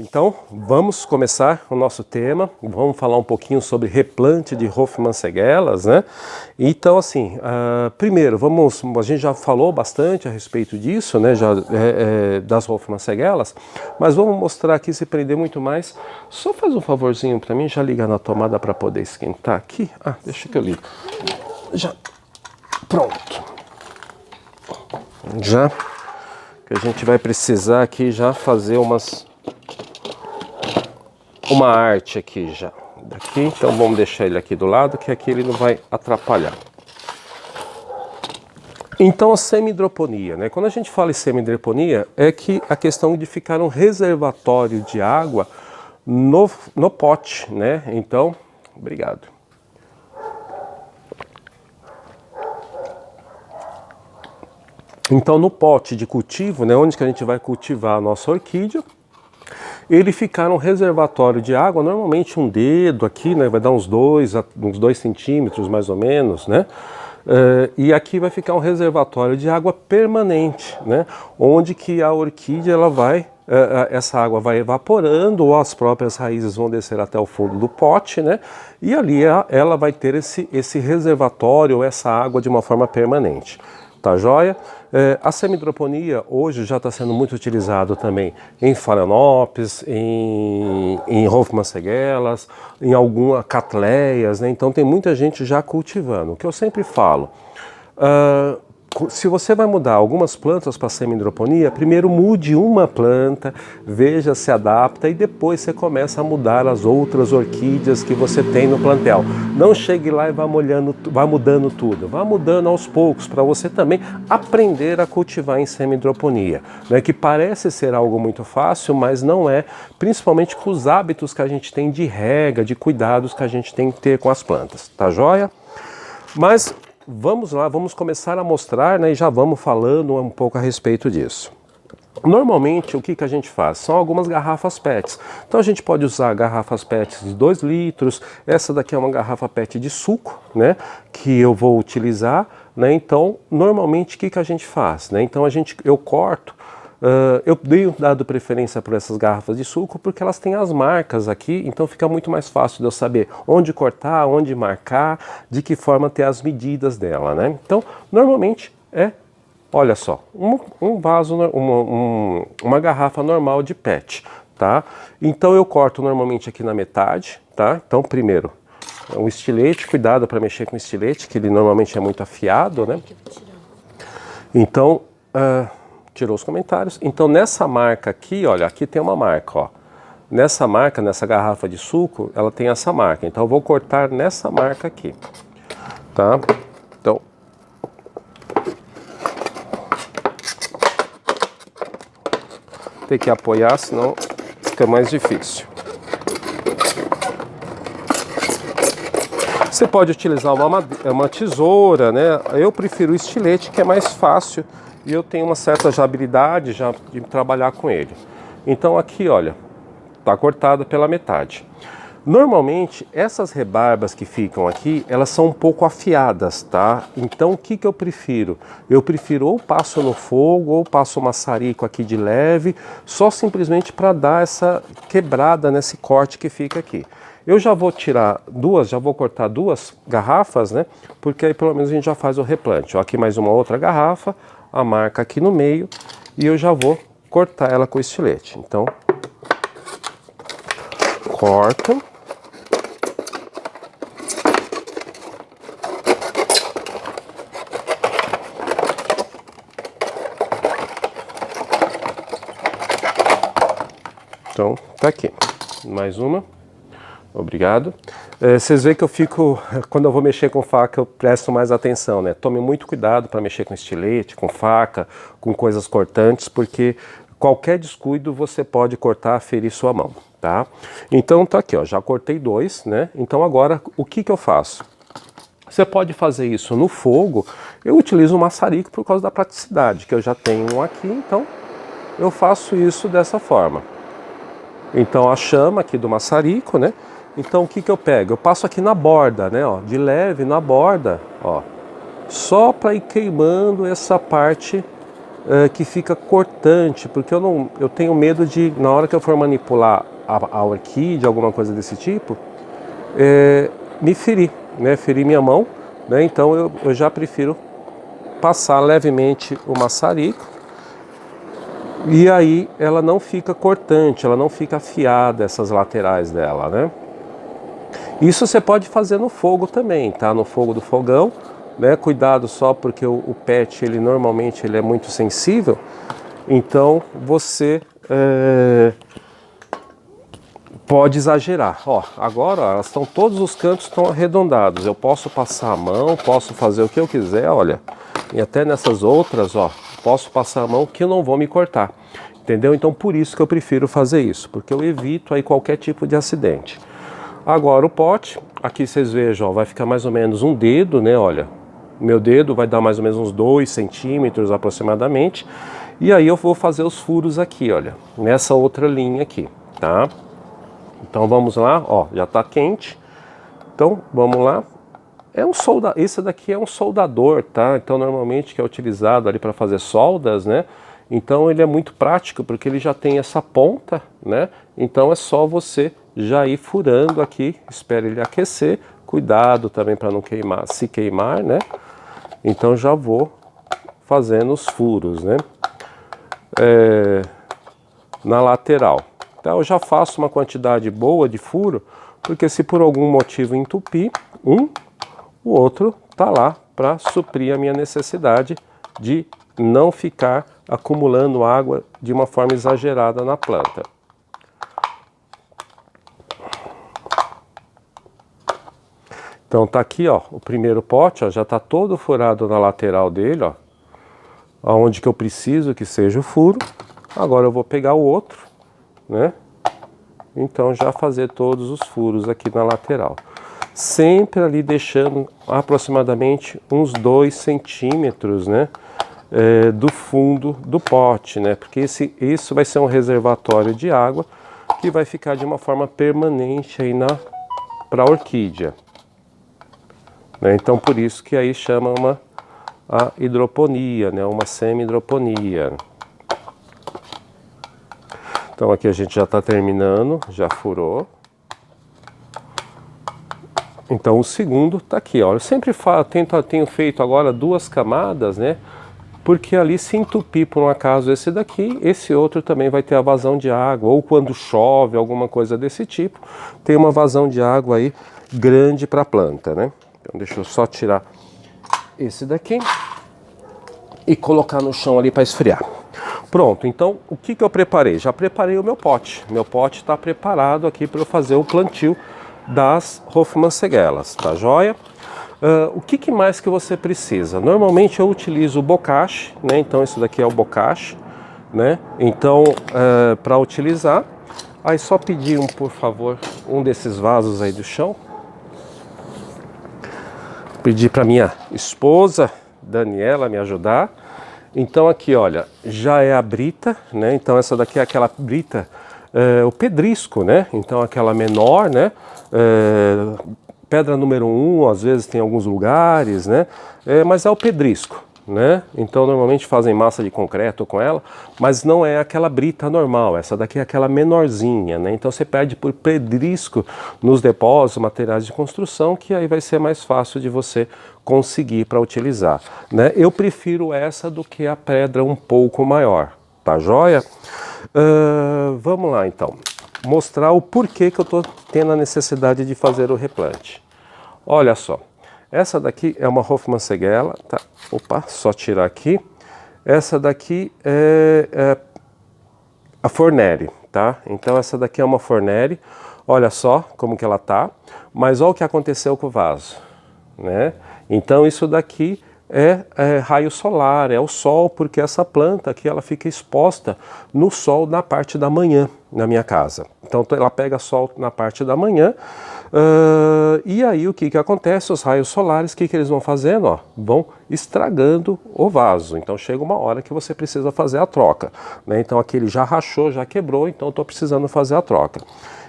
Então, vamos começar o nosso tema, vamos falar um pouquinho sobre replante de Hofmannseggelas, né? Então, assim, primeiro, a gente já falou bastante a respeito disso, né, das Hofmannseggelas, mas vamos mostrar aqui, se prender muito mais. Só faz um favorzinho para mim, já liga na tomada para poder esquentar aqui. Deixa que eu ligo. Já, pronto. Já, que a gente vai precisar aqui já fazer uma arte aqui já, daqui, então vamos deixar ele aqui do lado, que aqui ele não vai atrapalhar. Então a semi-hidroponia, né? Quando a gente fala em semi-hidroponia, é que a questão de ficar um reservatório de água no pote, né? Então, obrigado. Então no pote de cultivo, né, onde que a gente vai cultivar a nossa orquídea, ele ficar um reservatório de água, normalmente um dedo aqui, né, vai dar uns 2 centímetros mais ou menos, né? E aqui vai ficar um reservatório de água permanente, né? Onde que a orquídea essa água vai evaporando ou as próprias raízes vão descer até o fundo do pote, né? E ali ela vai ter esse reservatório, essa água de uma forma permanente. Tá joia? A semi-hidroponia hoje já está sendo muito utilizado também em Phalaenopsis, em Hofmannseggelas, em algumas catleias, né? Então tem muita gente já cultivando. O que eu sempre falo, se você vai mudar algumas plantas para semi-hidroponia, primeiro mude uma planta, veja se adapta e depois você começa a mudar as outras orquídeas que você tem no plantel. Não chegue lá e vá mudando tudo, vá mudando aos poucos para você também aprender a cultivar em semi-hidroponia, né? Que parece ser algo muito fácil, mas não é, principalmente com os hábitos que a gente tem de rega, de cuidados que a gente tem que ter com as plantas, tá joia? Mas vamos lá, vamos começar a mostrar, né, e já vamos falando um pouco a respeito disso. Normalmente, o que a gente faz? São algumas garrafas PETs. Então a gente pode usar garrafas PETs de 2 litros, essa daqui é uma garrafa PET de suco, né, que eu vou utilizar, né. Então, normalmente, o que a gente faz, né? Então eu corto. Eu dei dado preferência para essas garrafas de suco porque elas têm as marcas aqui, então fica muito mais fácil de eu saber onde cortar, onde marcar, de que forma ter as medidas dela, né? Então, normalmente olha só, um vaso, uma garrafa normal de PET, tá? Então eu corto normalmente aqui na metade, tá? Então primeiro, um estilete, cuidado para mexer com o estilete, que ele normalmente é muito afiado, né? Então, tirou os comentários. Então nessa marca aqui, olha, aqui tem uma marca, ó. Nessa marca, nessa garrafa de suco, ela tem essa marca. Então eu vou cortar nessa marca aqui, tá? Então tem que apoiar, senão fica mais difícil. Você pode utilizar uma tesoura, né? Eu prefiro o estilete, que é mais fácil e eu tenho uma certa habilidade já de trabalhar com ele. Então aqui, olha, tá cortado pela metade. Normalmente, essas rebarbas que ficam aqui, elas são um pouco afiadas, tá? Então, o que eu prefiro? Eu prefiro ou passo no fogo, ou passo um maçarico aqui de leve, só simplesmente para dar essa quebrada nesse corte que fica aqui. Eu já vou já vou cortar 2 garrafas, né? Porque aí pelo menos a gente já faz o replante. Ó, aqui mais uma outra garrafa, a marca aqui no meio, e eu já vou cortar ela com o estilete. Então, corto. Então, tá aqui. Mais uma. Obrigado. Vocês veem que quando eu vou mexer com faca, eu presto mais atenção, né? Tome muito cuidado para mexer com estilete, com faca, com coisas cortantes, porque qualquer descuido você pode cortar, ferir sua mão, tá? Então tá aqui, ó, já cortei 2, né? Então agora, o que eu faço? Você pode fazer isso no fogo. Eu utilizo o maçarico por causa da praticidade, que eu já tenho um aqui, então eu faço isso dessa forma. Então a chama aqui do maçarico, né? Então o que eu pego? Eu passo aqui na borda, né? Ó, de leve na borda, ó. Só para ir queimando essa parte que fica cortante, porque eu tenho medo de, na hora que eu for manipular a orquídea, alguma coisa desse tipo, me ferir, né? Ferir minha mão, né? Então eu já prefiro passar levemente o maçarico, e aí ela não fica cortante, ela não fica afiada, essas laterais dela, né? Isso você pode fazer no fogo também, tá? No fogo do fogão, né? Cuidado só porque o PET, ele normalmente ele é muito sensível, então você pode exagerar. Ó, agora elas estão, todos os cantos estão arredondados. Eu posso passar a mão, posso fazer o que eu quiser, olha. E até nessas outras, ó, posso passar a mão que eu não vou me cortar. Entendeu? Então por isso que eu prefiro fazer isso, porque eu evito aí qualquer tipo de acidente. Agora o pote, aqui vocês vejam, ó, vai ficar mais ou menos um dedo, né? Olha, meu dedo vai dar mais ou menos uns 2 centímetros aproximadamente. E aí eu vou fazer os furos aqui, olha, nessa outra linha aqui, tá? Então vamos lá, ó, já tá quente. Então vamos lá. Esse daqui é um soldador, tá? Então normalmente que é utilizado ali para fazer soldas, né? Então ele é muito prático porque ele já tem essa ponta, né? Então é só você já ir furando aqui, espere ele aquecer, cuidado também para não queimar, se queimar, né? Então já vou fazendo os furos, né? Na lateral. Então eu já faço uma quantidade boa de furo, porque se por algum motivo entupir o outro tá lá para suprir a minha necessidade de não ficar acumulando água de uma forma exagerada na planta. Então tá aqui, ó, o primeiro pote, ó, já tá todo furado na lateral dele, ó, aonde que eu preciso que seja o furo. Agora eu vou pegar o outro, né? Então já fazer todos os furos aqui na lateral. Sempre ali deixando aproximadamente uns 2 centímetros, né? Do fundo do pote, né? Porque isso vai ser um reservatório de água que vai ficar de uma forma permanente aí para a orquídea. Né? Então por isso que aí chama a hidroponia, né? Uma semi-hidroponia. Então aqui a gente já está terminando, já furou. Então o segundo está aqui, ó. Eu sempre tenho feito agora 2 camadas, né? Porque ali se entupir por um acaso esse daqui, esse outro também vai ter a vazão de água, ou quando chove, alguma coisa desse tipo, tem uma vazão de água aí grande para a planta, né? Então deixa eu só tirar esse daqui e colocar no chão ali para esfriar. Pronto, então o que eu preparei? Já preparei o meu pote. Meu pote está preparado aqui para eu fazer o plantio das Hofmannseggelas, tá joia? O que mais que você precisa? Normalmente eu utilizo o bocache, né? Então esse daqui é o bocache, né? Então para utilizar, aí só pedir por favor, um desses vasos aí do chão. Pedir para minha esposa, Daniela, me ajudar. Então aqui, olha, já é a brita, né? Então essa daqui é aquela brita, o pedrisco, né? Então aquela menor, né? Pedra número 1, às vezes tem alguns lugares, né? Mas é o pedrisco, né? Então normalmente fazem massa de concreto com ela, mas não é aquela brita normal, essa daqui é aquela menorzinha, né? Então você pede por pedrisco nos depósitos, materiais de construção, que aí vai ser mais fácil de você conseguir para utilizar, né? Eu prefiro essa do que a pedra um pouco maior, tá joia? Vamos lá então, mostrar o porquê que eu estou tendo a necessidade de fazer o replante. Olha só, essa daqui é uma Hofmannseggela, tá? Opa, só tirar aqui. Essa daqui é a Forneri, tá? Então essa daqui é uma Forneri, olha só como que ela tá, mas olha o que aconteceu com o vaso, né? Então isso daqui é raio solar, é o sol, porque essa planta aqui ela fica exposta no sol na parte da manhã na minha casa. Então ela pega sol na parte da manhã, e aí o que acontece? Os raios solares, o que eles vão fazendo? Ó, vão estragando o vaso. Então chega uma hora que você precisa fazer a troca, né? Então aquele já rachou, já quebrou, então estou precisando fazer a troca.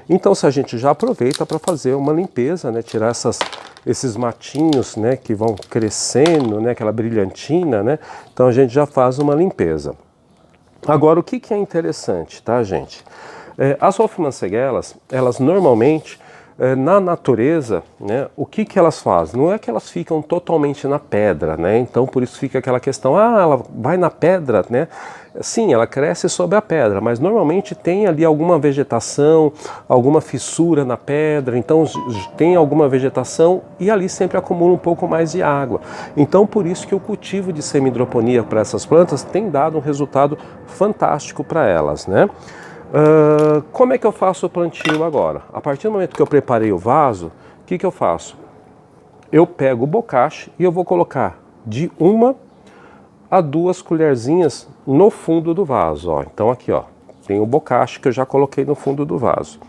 Então se a gente já aproveita para fazer uma limpeza, né? Tirar esses matinhos, né, que vão crescendo, né, aquela brilhantina, né? Então a gente já faz uma limpeza. Agora, o que é interessante, tá, gente? As Hofmannseggelas, elas normalmente, na natureza, né, o que elas fazem? Não é que elas ficam totalmente na pedra, né? Então, por isso fica aquela questão, ela vai na pedra, né? Sim, ela cresce sobre a pedra, mas normalmente tem ali alguma vegetação, alguma fissura na pedra, então tem alguma vegetação e ali sempre acumula um pouco mais de água. Então, por isso que o cultivo de semi-hidroponia para essas plantas tem dado um resultado fantástico para elas, né? Como é que eu faço o plantio agora? A partir do momento que eu preparei o vaso, o que eu faço? Eu pego o bocache e eu vou colocar de 1 a 2 colherzinhas no fundo do vaso. Ó. Então aqui, ó, tem o bocache que eu já coloquei no fundo do vaso.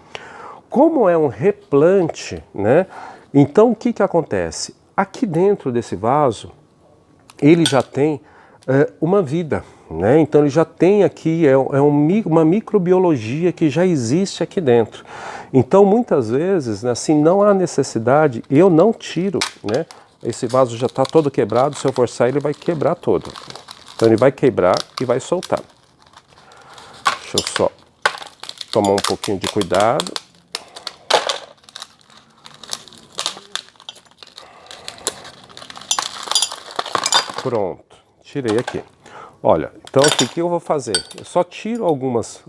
Como é um replante, né? Então o que acontece? Aqui dentro desse vaso, ele já tem uma vida, né? Então ele já tem aqui, uma microbiologia que já existe aqui dentro. Então muitas vezes, né, assim, não há necessidade, eu não tiro, né? Esse vaso já está todo quebrado, se eu forçar ele vai quebrar todo. Então ele vai quebrar e vai soltar. Deixa eu só tomar um pouquinho de cuidado. Pronto, tirei aqui. Olha, então o que eu vou fazer? Eu só tiro algumas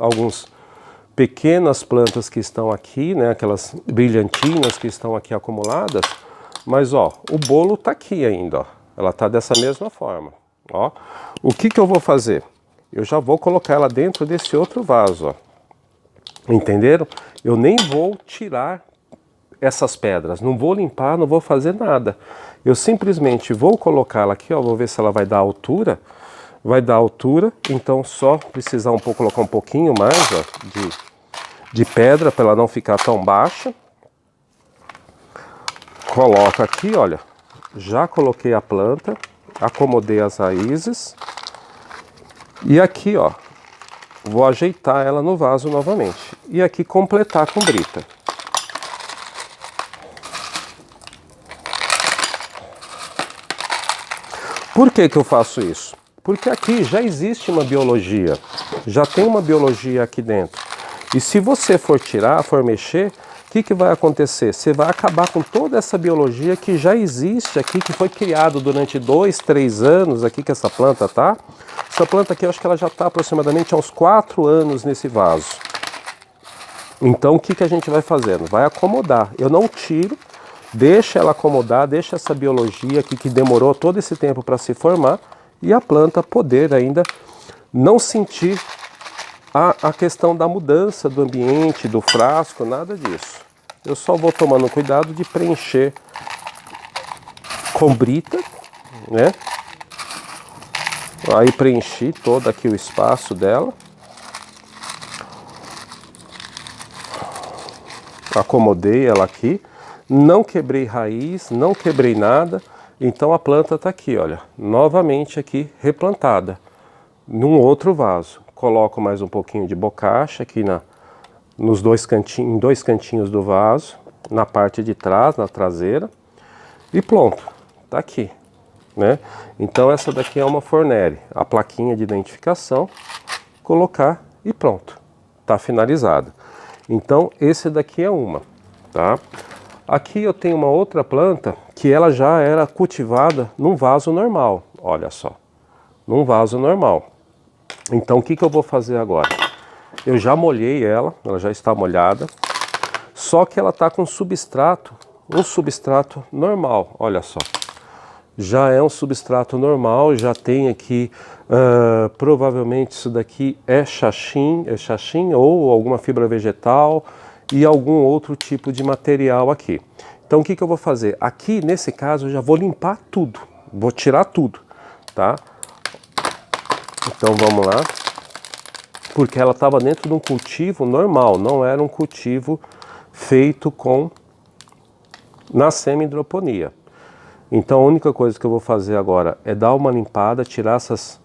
pequenas plantas que estão aqui, né? Aquelas brilhantinas que estão aqui acumuladas. Mas ó, o bolo tá aqui ainda, ó. Ela tá dessa mesma forma, ó. O que eu vou fazer? Eu já vou colocar ela dentro desse outro vaso, ó. Entenderam? Eu nem vou tirar essas pedras, não vou limpar, não vou fazer nada. Eu simplesmente vou colocá-la aqui, ó, vou ver se ela vai dar altura. Vai dar altura, então só precisar colocar um pouquinho mais, ó, de pedra para ela não ficar tão baixa. Coloco aqui, olha, já coloquei a planta, acomodei as raízes e aqui, ó, vou ajeitar ela no vaso novamente e aqui completar com brita. Por que eu faço isso? Porque aqui já existe uma biologia, já tem uma biologia aqui dentro. E se você for tirar, for mexer, o que vai acontecer? Você vai acabar com toda essa biologia que já existe aqui, que foi criado durante 2, 3 anos aqui que essa planta tá. Essa planta aqui, eu acho que ela já está aproximadamente há uns 4 anos nesse vaso. Então o que a gente vai fazendo? Vai acomodar. Eu não tiro, deixa ela acomodar, deixa essa biologia aqui que demorou todo esse tempo para se formar e a planta poder ainda não sentir a questão da mudança do ambiente, do frasco, nada disso. Eu só vou tomando cuidado de preencher com brita, né? Aí preenchi todo aqui o espaço dela. Acomodei ela aqui. Não quebrei raiz, não quebrei nada. Então a planta está aqui, olha, novamente aqui replantada, num outro vaso. Coloco mais um pouquinho de bocacha aqui em 2 cantinhos do vaso, na parte de trás, na traseira, e pronto, tá aqui, né? Então essa daqui é uma Forneri, a plaquinha de identificação, colocar e pronto, tá finalizada. Então esse daqui é uma, tá? Aqui eu tenho uma outra planta que ela já era cultivada num vaso normal, olha só, num vaso normal. Então o que eu vou fazer agora? Eu já molhei ela já está molhada, só que ela está com um substrato normal, olha só. Já é um substrato normal, já tem aqui, provavelmente isso daqui é xaxim ou alguma fibra vegetal e algum outro tipo de material aqui. Então o que eu vou fazer? Aqui nesse caso eu já vou limpar tudo, vou tirar tudo, tá? Então vamos lá, porque ela estava dentro de um cultivo normal, não era um cultivo feito na semi-hidroponia. Então a única coisa que eu vou fazer agora é dar uma limpada, tirar essas...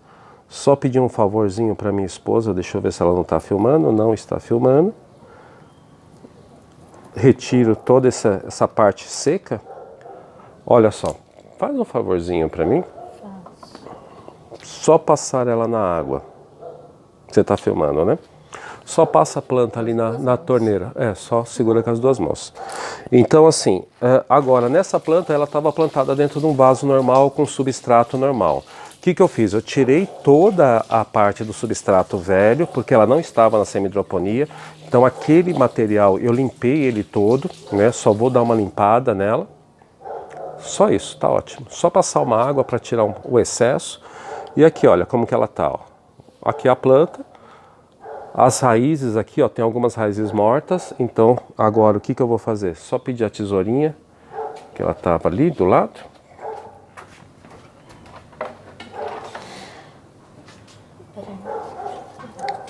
Só pedir um favorzinho para minha esposa, deixa eu ver se ela não está filmando, não está filmando. Retiro toda essa parte seca Olha só, faz um favorzinho para mim. Só passar ela na água. Você tá filmando, né? Só passa a planta ali na torneira. Só segura com as duas mãos. Então assim, agora nessa planta ela estava plantada dentro de um vaso normal com substrato normal. O que eu fiz? Eu tirei toda a parte do substrato velho, porque ela não estava na semi-hidroponia. Então aquele material eu limpei ele todo, né? Só vou dar uma limpada nela. Só isso, tá ótimo. Só passar uma água para tirar o excesso. E aqui, olha como que ela tá, ó. Aqui a planta. As raízes aqui, ó, tem algumas raízes mortas. Então, agora o que eu vou fazer? Só pedir a tesourinha, que ela tava ali do lado.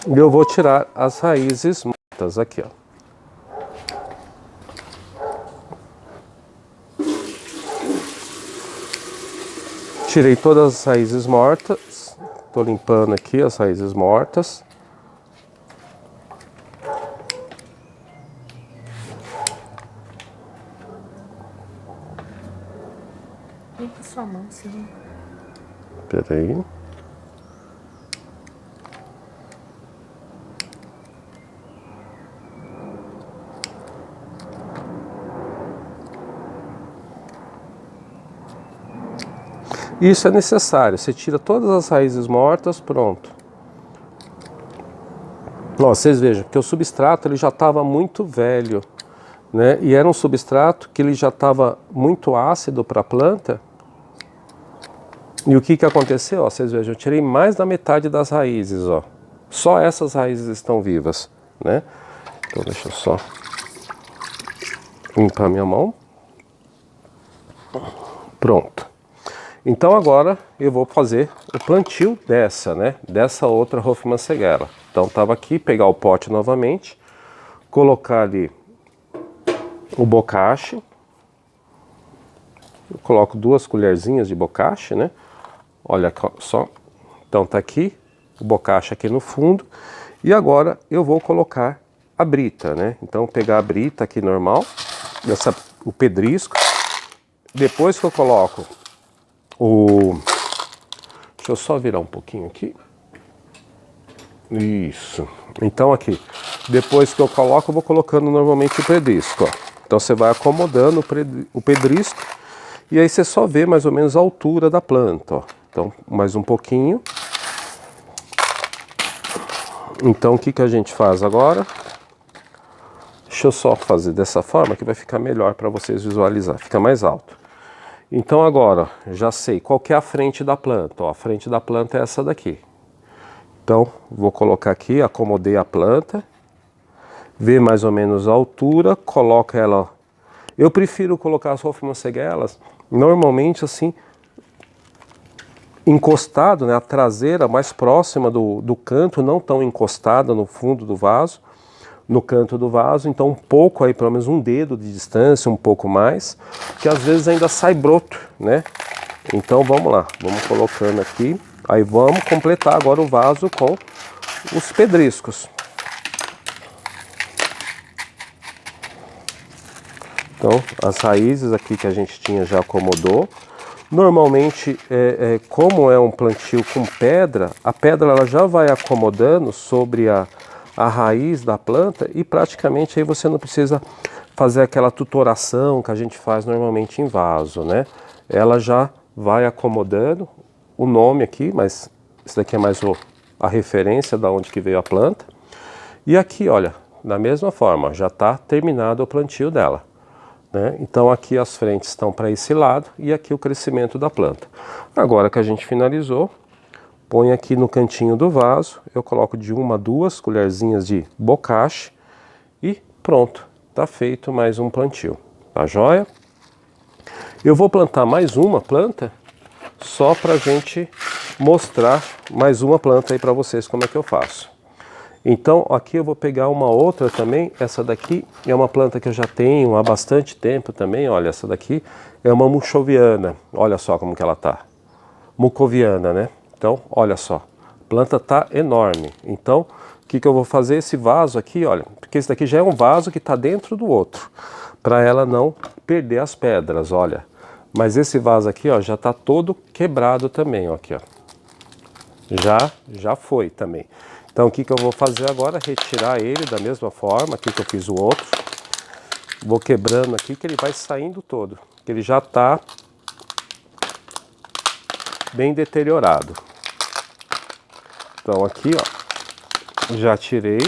E eu vou tirar as raízes mortas aqui, ó. Tirei todas as raízes mortas. Tô limpando aqui as raízes mortas. Limpa sua mão, senhor. Peraí. Isso é necessário, você tira todas as raízes mortas, pronto. Ó, vocês vejam que o substrato ele já estava muito velho, né? E era um substrato que ele já estava muito ácido para a planta. E o que aconteceu? Ó, vocês vejam, eu tirei mais da metade das raízes, ó. Só essas raízes estão vivas, né? Então deixa eu só limpar minha mão. Pronto. Então agora eu vou fazer o plantio dessa, né? Dessa outra Hofmannsegera. Então estava aqui, pegar o pote novamente, colocar ali o bocache. Eu coloco 2 colherzinhas de bocache, né? Olha só. Então tá aqui o bocache aqui no fundo. E agora eu vou colocar a brita, né? Então pegar a brita aqui normal, o pedrisco. Depois que eu coloco deixa eu só virar um pouquinho aqui. Isso. Então aqui, depois que eu coloco, eu vou colocando normalmente o pedrisco, ó. Então você vai acomodando o pedrisco e aí você só vê mais ou menos a altura da planta, ó. Então, mais um pouquinho. Então o que a gente faz agora? Deixa eu só fazer dessa forma que vai ficar melhor para vocês visualizar, fica mais alto. Então agora, já sei qual que é a frente da planta, ó, a frente da planta é essa daqui. Então, vou colocar aqui, acomodei a planta, ver mais ou menos a altura, coloco ela... Eu prefiro colocar as Hofmannsegeras normalmente assim, encostado, né, a traseira mais próxima do canto, não tão encostada no fundo do vaso, no canto do vaso, então um pouco aí, pelo menos um dedo de distância, um pouco mais, que às vezes ainda sai broto, né? Então vamos lá, vamos colocando aqui, aí vamos completar agora o vaso com os pedriscos. Então as raízes aqui que a gente tinha já acomodou. Normalmente, como é um plantio com pedra, a pedra ela já vai acomodando sobre a raiz da planta e praticamente aí você não precisa fazer aquela tutoração que a gente faz normalmente em vaso, né? Ela já vai acomodando o nome aqui, mas isso daqui é mais a referência da onde que veio a planta. E aqui, olha, da mesma forma, já está terminado o plantio dela, né? Então aqui as frentes estão para esse lado e aqui o crescimento da planta. Agora que a gente finalizou, põe aqui no cantinho do vaso, eu coloco de 1 a 2 colherzinhas de bocache e pronto, tá feito mais um plantio, tá joia? Eu vou plantar mais uma planta só pra gente mostrar mais uma planta aí pra vocês como é que eu faço. Então aqui eu vou pegar uma outra também, essa daqui é uma planta que eu já tenho há bastante tempo também, olha, essa daqui é uma mucoviana, olha só como que ela tá, mucoviana, né? Então, olha só, a planta tá enorme. Então, o que eu vou fazer? Esse vaso aqui, olha, porque esse daqui já é um vaso que está dentro do outro, para ela não perder as pedras, olha. Mas esse vaso aqui, ó, já está todo quebrado também, ó, aqui, ó. Já foi também. Então o que eu vou fazer agora? Retirar ele da mesma forma aqui que eu fiz o outro. Vou quebrando aqui que ele vai saindo todo. Que ele já está bem deteriorado. Então aqui, ó, já tirei.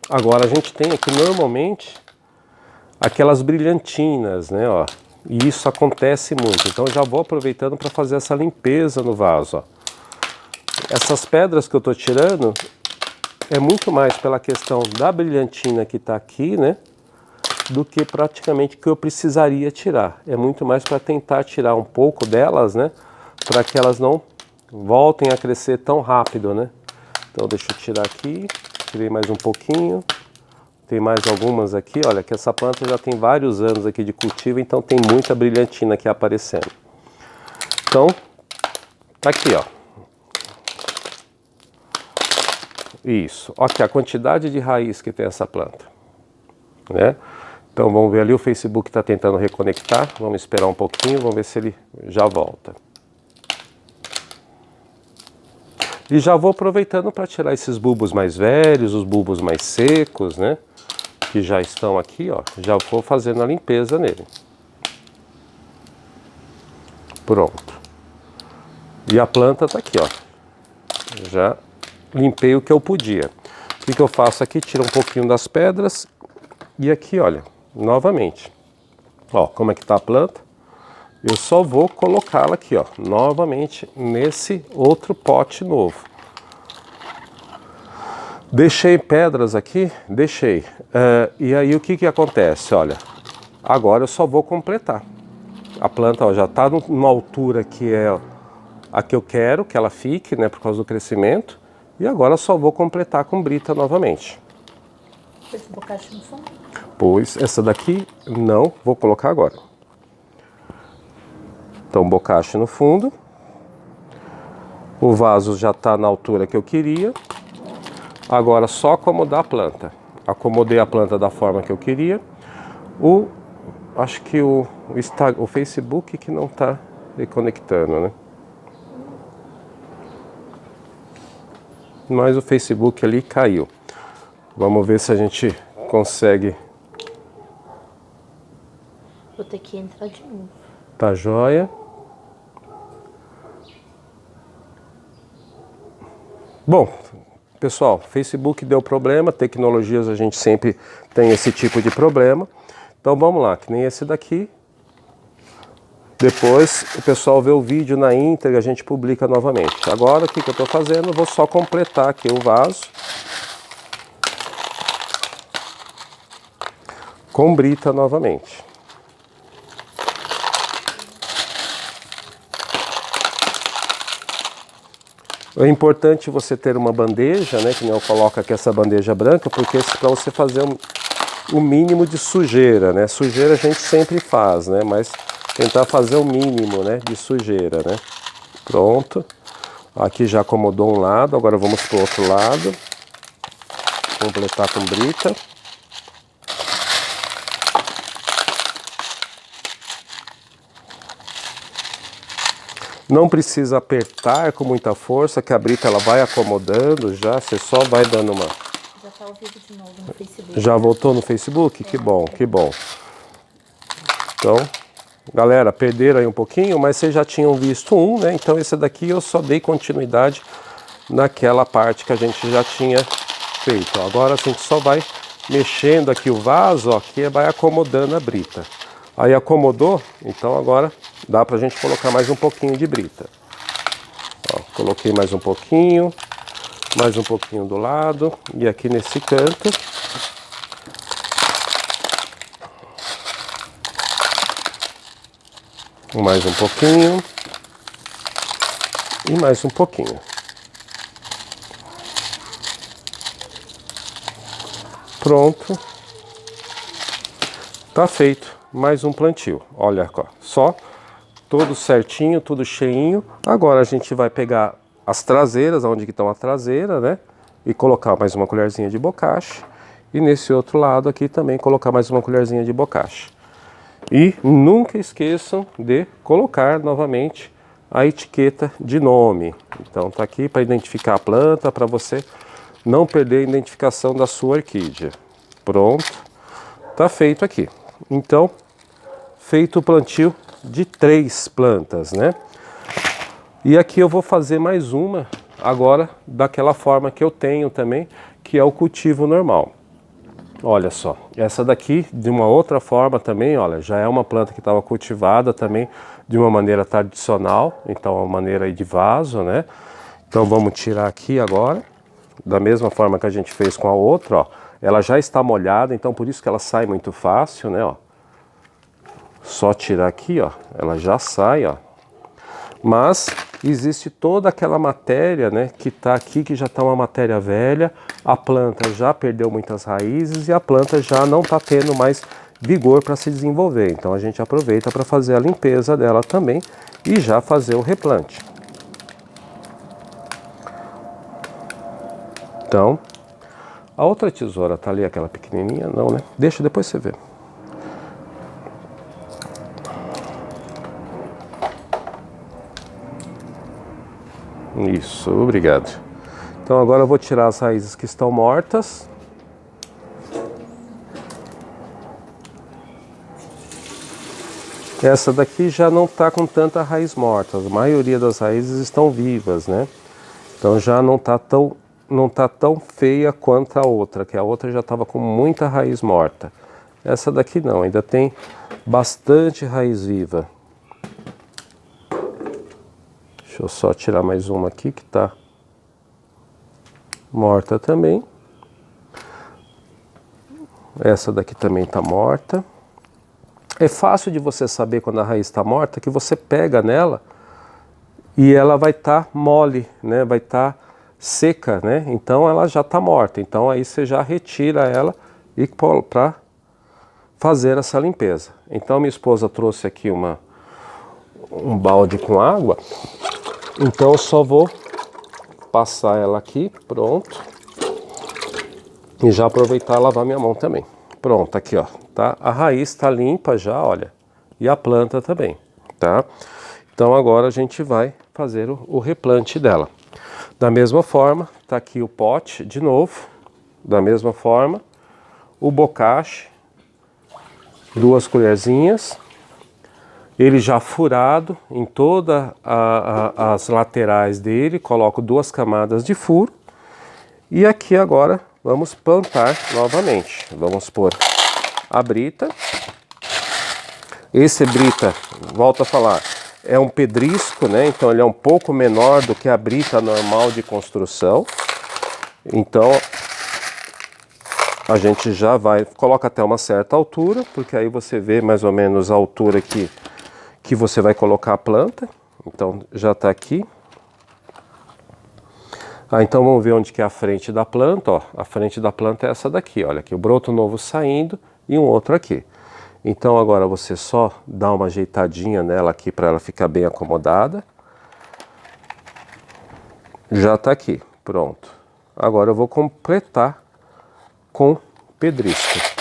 Agora a gente tem aqui normalmente aquelas brilhantinas, né, ó. E isso acontece muito. Então eu já vou aproveitando para fazer essa limpeza no vaso, ó. Essas pedras que eu estou tirando é muito mais pela questão da brilhantina que está aqui, né, do que praticamente que eu precisaria tirar. É muito mais para tentar tirar um pouco delas, né, para que elas não voltem a crescer tão rápido, né. Então deixa eu tirar aqui, tirei mais um pouquinho. Tem mais algumas aqui, olha, que essa planta já tem vários anos aqui de cultivo, então tem muita brilhantina aqui aparecendo. Então, tá aqui, ó. Isso. Aqui a quantidade de raiz que tem essa planta, né? Então vamos ver ali, o Facebook está tentando reconectar. Vamos esperar um pouquinho, vamos ver se ele já volta. E já vou aproveitando para tirar esses bulbos mais velhos, os bulbos mais secos, né? Que já estão aqui, ó. Já vou fazendo a limpeza nele. Pronto. E a planta tá aqui, ó. Já limpei o que eu podia. O que eu faço aqui? Tiro um pouquinho das pedras. E aqui, olha, novamente. Ó, como é que tá a planta? Eu só vou colocá-la aqui, ó, novamente nesse outro pote novo. Deixei pedras aqui? Deixei. E aí o que acontece? Olha, agora eu só vou completar. A planta, ó, já está numa altura que é a que eu quero que ela fique, né, por causa do crescimento. E agora eu só vou completar com brita novamente. Esse bocache no fundo? Pois essa daqui não vou colocar agora. Então bocache no fundo. O vaso já está na altura que eu queria. Agora só acomodar a planta. Acomodei a planta da forma que eu queria. Acho que o Facebook que não está reconectando, né? Mas o Facebook ali caiu. Vamos ver se a gente consegue. Vou ter que entrar de novo. Tá joia. Bom, pessoal, Facebook deu problema, tecnologias a gente sempre tem esse tipo de problema. Então vamos lá, que nem esse daqui. Depois o pessoal vê o vídeo na íntegra, a gente publica novamente. Agora o que eu estou fazendo? Eu vou só completar aqui o vaso com brita novamente. É importante você ter uma bandeja, né, que nem eu coloco aqui essa bandeja branca, porque para você fazer o mínimo de sujeira, né? Sujeira a gente sempre faz, né? Mas tentar fazer o mínimo, né, de sujeira, né? Pronto. Aqui já acomodou um lado, agora vamos para o outro lado. Completar com brita. Não precisa apertar com muita força, que a brita ela vai acomodando já, você só vai dando uma... Já tá ao vivo de novo no Facebook. Já voltou no Facebook? Que bom, que bom. Então, galera, perderam aí um pouquinho, mas vocês já tinham visto um, né? Então esse daqui eu só dei continuidade naquela parte que a gente já tinha feito. Agora a gente só vai mexendo aqui o vaso, ó, que vai acomodando a brita. Aí acomodou, então agora dá pra gente colocar mais um pouquinho de brita. Ó, coloquei mais um pouquinho do lado e aqui nesse canto. Mais um pouquinho e mais um pouquinho. Pronto. Tá feito. Mais um plantio. Olha só, tudo certinho, tudo cheinho. Agora a gente vai pegar as traseiras, onde que estão a traseira, né? E colocar mais uma colherzinha de bocache. E nesse outro lado aqui também colocar mais uma colherzinha de bocache. E nunca esqueçam de colocar novamente a etiqueta de nome. Então tá aqui para identificar a planta, para você não perder a identificação da sua orquídea. Pronto, tá feito aqui. Então, feito o plantio de 3 plantas, né? E aqui eu vou fazer mais uma agora daquela forma que eu tenho também, que é o cultivo normal. Olha só, essa daqui de uma outra forma também, olha, já é uma planta que estava cultivada também de uma maneira tradicional, então uma maneira aí de vaso, né? Então vamos tirar aqui agora, da mesma forma que a gente fez com a outra, ó. Ela já está molhada, então por isso que ela sai muito fácil, né, ó. Só tirar aqui, ó, ela já sai, ó. Mas existe toda aquela matéria, né, que está aqui, que já está uma matéria velha, a planta já perdeu muitas raízes e a planta já não está tendo mais vigor para se desenvolver. Então a gente aproveita para fazer a limpeza dela também e já fazer o replante. Então, a outra tesoura tá ali, aquela pequenininha, não, né? Deixa, depois você vê. Isso, obrigado. Então agora eu vou tirar as raízes que estão mortas. Essa daqui já não está com tanta raiz morta, a maioria das raízes estão vivas, né? Então já não tá tão feia quanto a outra, que a outra já estava com muita raiz morta. Essa daqui não, ainda tem bastante raiz viva. Deixa eu só tirar mais uma aqui que está morta também. Essa daqui também está morta. É fácil de você saber quando a raiz está morta, que você pega nela e ela vai estar mole, né? Vai estar seca, né? Então ela já está morta. Então aí você já retira ela e para fazer essa limpeza. Então minha esposa trouxe aqui um balde com água. Então eu só vou passar ela aqui, pronto. E já aproveitar e lavar minha mão também. Pronto, aqui ó, tá? A raiz está limpa já, olha. E a planta também, tá? Então agora a gente vai fazer o replante dela. Da mesma forma, tá aqui o pote de novo. Da mesma forma, o bocache, 2 colherzinhas. Ele já furado em todas as laterais dele, coloco 2 camadas de furo. E aqui agora vamos plantar novamente. Vamos pôr a brita. Esse brita, volto a falar, é um pedrisco, né? Então ele é um pouco menor do que a brita normal de construção. Então a gente já vai, coloca até uma certa altura, porque aí você vê mais ou menos a altura que você vai colocar a planta. Então já está aqui. Então vamos ver onde que é a frente da planta, ó. A frente da planta é essa daqui, olha aqui, o broto novo saindo e um outro aqui. Então agora você só dá uma ajeitadinha nela aqui para ela ficar bem acomodada. Já está aqui, pronto. Agora eu vou completar com pedrisco.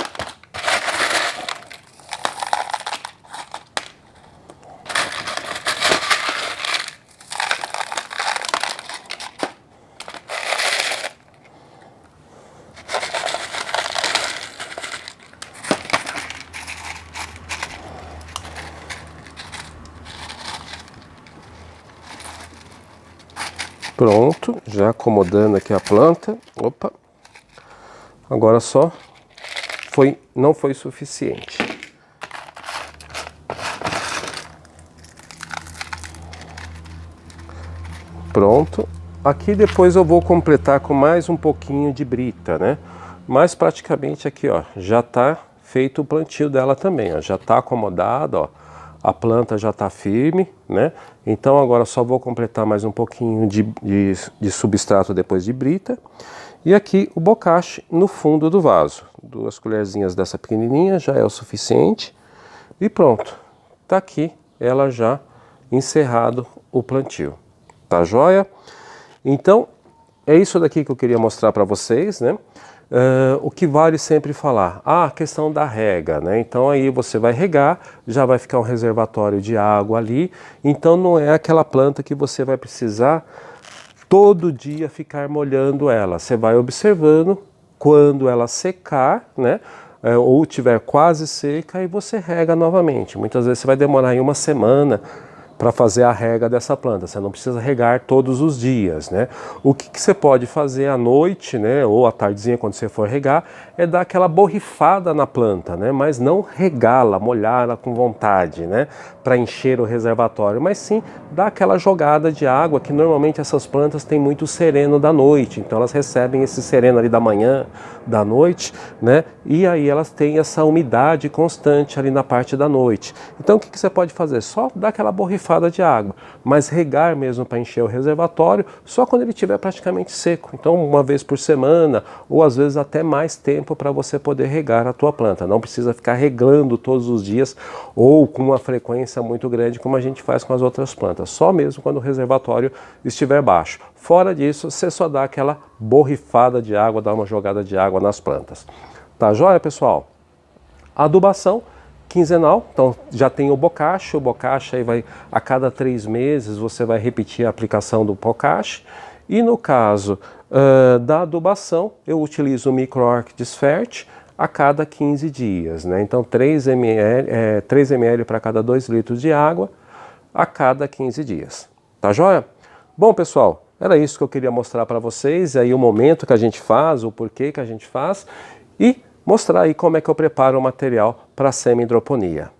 Pronto, já acomodando aqui a planta. Opa! Agora só não foi suficiente. Pronto. Aqui depois eu vou completar com mais um pouquinho de brita, né? Mas praticamente aqui, ó, já tá feito o plantio dela também, ó. Já tá acomodado, ó. A planta já está firme, né? Então agora só vou completar mais um pouquinho de substrato depois de brita. E aqui o bocache no fundo do vaso. 2 colherzinhas dessa pequenininha já é o suficiente. E pronto, tá aqui ela já encerrado o plantio. Tá joia? Então é isso daqui que eu queria mostrar para vocês, né? o que vale sempre falar? A questão da rega, né? Então aí você vai regar, já vai ficar um reservatório de água ali, então não é aquela planta que você vai precisar todo dia ficar molhando ela. Você vai observando, quando ela secar, né? Ou tiver quase seca, aí você rega novamente. Muitas vezes você vai demorar aí uma semana para fazer a rega dessa planta. Você não precisa regar todos os dias, né? O que você pode fazer à noite, né, ou à tardezinha quando você for regar, é dar aquela borrifada na planta, né? Mas não regá-la, molhá-la com vontade, né, para encher o reservatório, mas sim dar aquela jogada de água, que normalmente essas plantas têm muito sereno da noite, então elas recebem esse sereno ali da manhã, da noite, né? E aí elas têm essa umidade constante ali na parte da noite. Então o que você pode fazer? Só dar aquela borrifada de água, mas regar mesmo para encher o reservatório só quando ele estiver praticamente seco. Então uma vez por semana ou às vezes até mais tempo para você poder regar a tua planta. Não precisa ficar regando todos os dias ou com uma frequência muito grande como a gente faz com as outras plantas. Só mesmo quando o reservatório estiver baixo. Fora disso, você só dá aquela borrifada de água, dá uma jogada de água nas plantas. Tá joia, pessoal? Adubação quinzenal, então já tem o bocache aí vai a cada 3 meses você vai repetir a aplicação do bocache. E no caso da adubação, eu utilizo o micro-orchids Fert a cada 15 dias, né? Então 3 ml para cada 2 litros de água a cada 15 dias, tá joia? Bom, pessoal, era isso que eu queria mostrar para vocês, aí o momento que a gente faz, o porquê que a gente faz e mostrar aí como é que eu preparo o material para a semi-hidroponia.